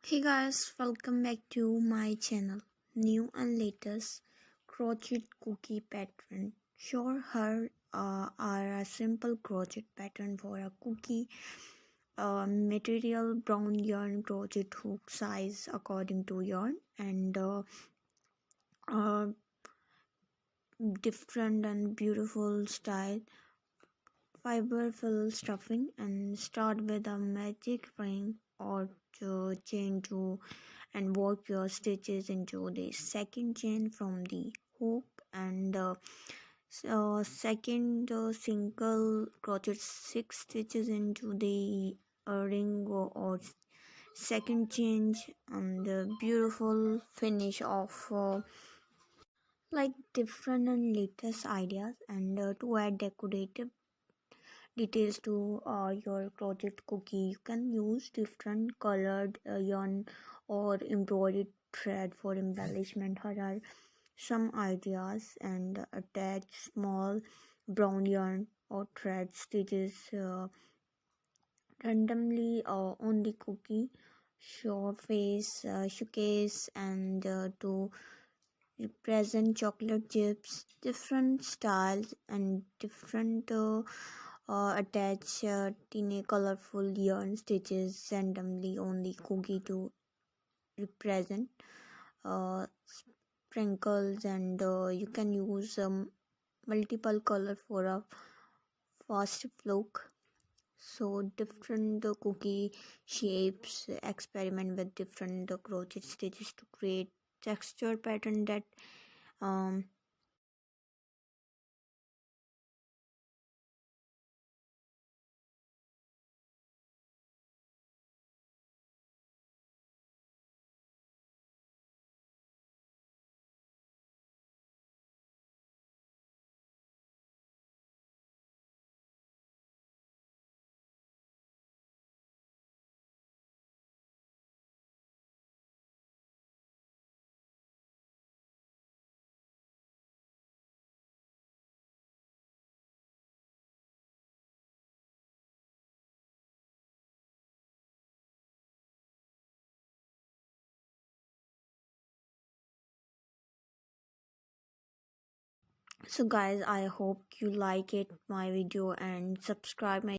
Hey guys, welcome back to my channel. New and latest crochet cookie pattern. Show her are a simple crochet pattern for a cookie. Material brown yarn crochet hook size according to yarn and uh, different and beautiful style. Fiberfill stuffing and start with a magic ring or chain to and work your stitches into the second chain from the hook and second single crochet 6 stitches into the ring or second chain and the beautiful finish of like different and latest ideas and to add decorative details to your crochet cookie. You can use different colored yarn or embroidered thread for embellishment. Here are some ideas and attach small brown yarn or thread stitches randomly on the cookie showcase and to represent chocolate chips, different styles and different attach tiny colorful yarn stitches randomly on the cookie to represent sprinkles and you can use multiple color for a fast look. So different cookie shapes, experiment with different crochet stitches to create texture pattern that um, so guys, I hope you like it my video and subscribe my